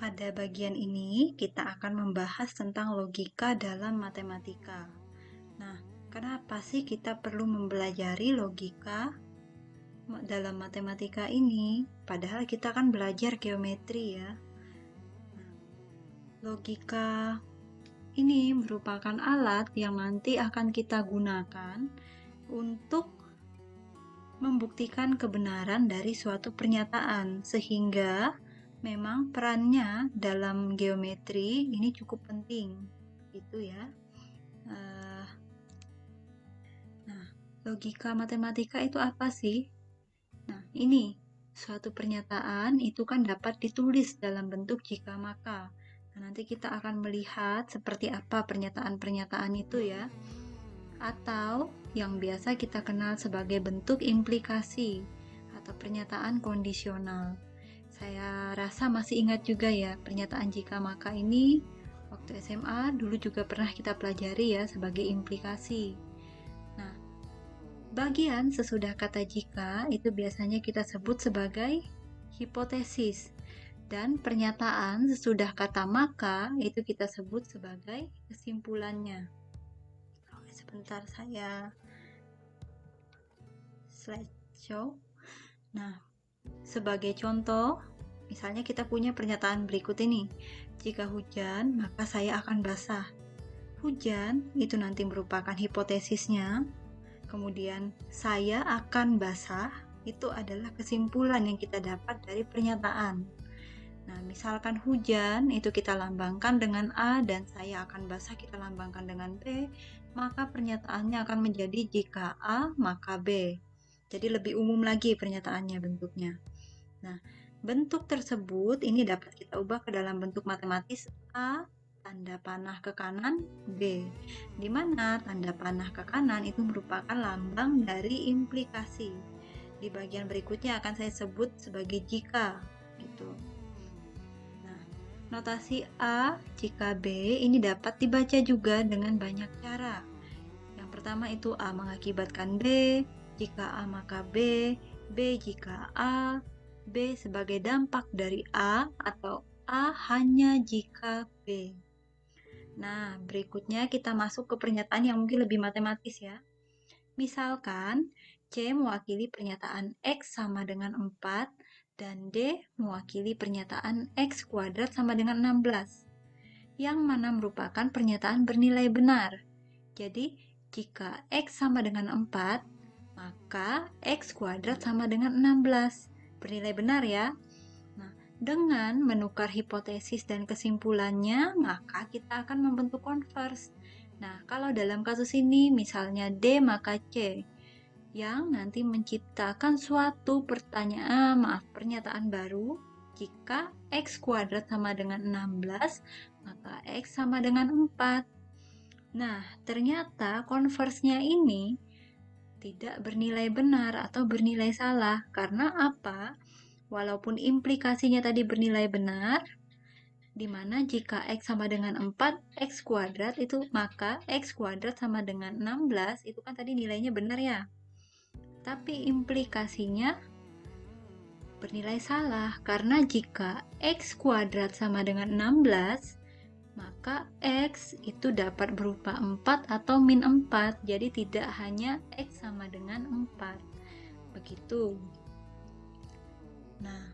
Pada bagian ini, kita akan membahas tentang logika dalam matematika. Nah, kenapa sih kita perlu mempelajari logika dalam matematika ini? Padahal kita kan belajar geometri ya. Nah, logika ini merupakan alat yang nanti akan kita gunakan untuk membuktikan kebenaran dari suatu pernyataan, sehingga memang perannya dalam geometri ini cukup penting, gitu ya. Nah, logika matematika itu apa sih? Nah, ini suatu pernyataan itu kan dapat ditulis dalam bentuk jika maka. Nah, nanti kita akan melihat seperti apa pernyataan-pernyataan itu ya. Atau yang biasa kita kenal sebagai bentuk implikasi atau pernyataan kondisional. Saya rasa masih ingat juga ya pernyataan jika maka ini waktu SMA dulu juga pernah kita pelajari ya sebagai implikasi. Nah, bagian sesudah kata jika itu biasanya kita sebut sebagai hipotesis, dan pernyataan sesudah kata maka itu kita sebut sebagai kesimpulannya. Sebentar, saya slideshow. Nah, sebagai contoh, misalnya kita punya pernyataan berikut ini. Jika hujan, maka saya akan basah. Hujan itu nanti merupakan hipotesisnya. Kemudian saya akan basah itu adalah kesimpulan yang kita dapat dari pernyataan. Nah, misalkan hujan itu kita lambangkan dengan A dan saya akan basah kita lambangkan dengan B, maka pernyataannya akan menjadi jika A maka B. Jadi lebih umum lagi pernyataannya bentuknya. Nah, bentuk tersebut ini dapat kita ubah ke dalam bentuk matematis A tanda panah ke kanan B, di mana tanda panah ke kanan itu merupakan lambang dari implikasi. Di bagian berikutnya akan saya sebut sebagai jika gitu. Nah, notasi A jika B ini dapat dibaca juga dengan banyak cara. Yang pertama itu A mengakibatkan B, jika A maka B, B jika A, B sebagai dampak dari A, atau A hanya jika B. Nah, berikutnya kita masuk ke pernyataan yang mungkin lebih matematis ya. Misalkan C mewakili pernyataan X sama dengan 4 dan D mewakili pernyataan X kuadrat sama dengan 16. Yang mana merupakan pernyataan bernilai benar. Jadi, jika X sama dengan 4, maka X kuadrat sama dengan 16. Bernilai benar ya. Nah, dengan menukar hipotesis dan kesimpulannya, maka kita akan membentuk converse. Nah, kalau dalam kasus ini misalnya D maka C, yang nanti menciptakan suatu pernyataan baru. Jika X kuadrat sama dengan 16, maka X sama dengan 4. Nah, ternyata converse-nya ini tidak bernilai benar atau bernilai salah. Karena apa? Walaupun implikasinya tadi bernilai benar, di mana jika X sama dengan 4, X kuadrat itu, maka X kuadrat sama dengan 16, itu kan tadi nilainya benar ya. Tapi implikasinya bernilai salah, karena jika X kuadrat sama dengan 16, maka X itu dapat berupa 4 atau min 4, jadi tidak hanya X sama dengan 4. Begitu. Nah,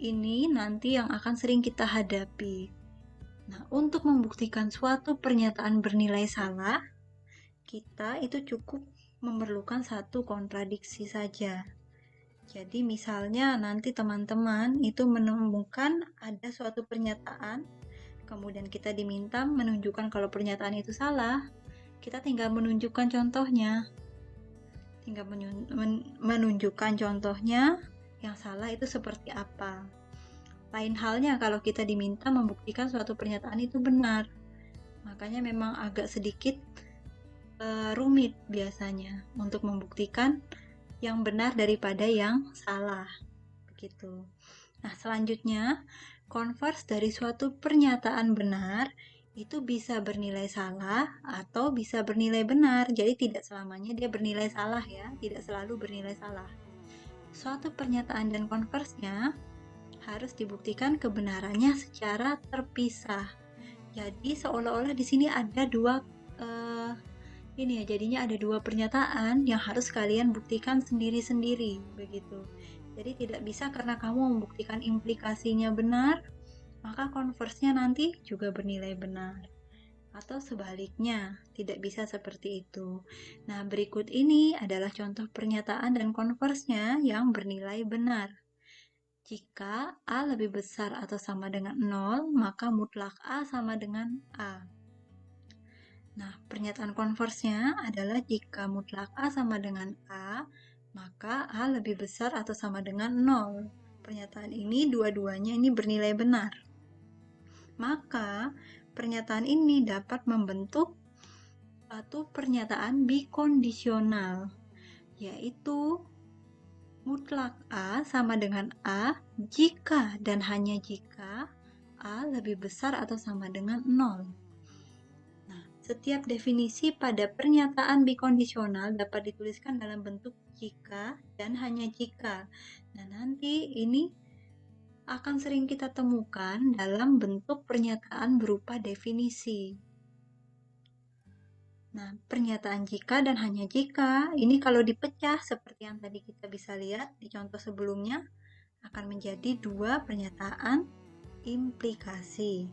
ini nanti yang akan sering kita hadapi. Nah, untuk membuktikan suatu pernyataan bernilai salah, kita itu cukup memerlukan satu kontradiksi saja. Jadi misalnya nanti teman-teman itu menemukan ada suatu pernyataan, kemudian kita diminta menunjukkan kalau pernyataan itu salah, kita tinggal menunjukkan contohnya. Tinggal menunjukkan contohnya yang salah itu seperti apa. Lain halnya kalau kita diminta membuktikan suatu pernyataan itu benar. Makanya memang agak sedikit rumit biasanya untuk membuktikan yang benar daripada yang salah. Begitu. Nah, selanjutnya, converse dari suatu pernyataan benar itu bisa bernilai salah atau bisa bernilai benar. Jadi tidak selamanya dia bernilai salah ya, tidak selalu bernilai salah. Suatu pernyataan dan converse-nya harus dibuktikan kebenarannya secara terpisah. Jadi seolah-olah di sini ada jadinya ada dua pernyataan yang harus kalian buktikan sendiri-sendiri, begitu. Jadi tidak bisa karena kamu membuktikan implikasinya benar, maka konversnya nanti juga bernilai benar. Atau sebaliknya, tidak bisa seperti itu. Nah, berikut ini adalah contoh pernyataan dan konversnya yang bernilai benar. Jika A lebih besar atau sama dengan 0, maka mutlak A sama dengan A. Nah, pernyataan konversnya adalah jika mutlak A sama dengan A, maka A lebih besar atau sama dengan 0. Pernyataan ini dua-duanya ini bernilai benar. Maka, pernyataan ini dapat membentuk suatu pernyataan bikondisional, yaitu mutlak A sama dengan A jika dan hanya jika A lebih besar atau sama dengan 0. Nah, setiap definisi pada pernyataan bikondisional dapat dituliskan dalam bentuk jika dan hanya jika. Nah, nanti ini akan sering kita temukan dalam bentuk pernyataan berupa definisi. Nah, pernyataan jika dan hanya jika, ini kalau dipecah seperti yang tadi kita bisa lihat di contoh sebelumnya, akan menjadi dua pernyataan implikasi.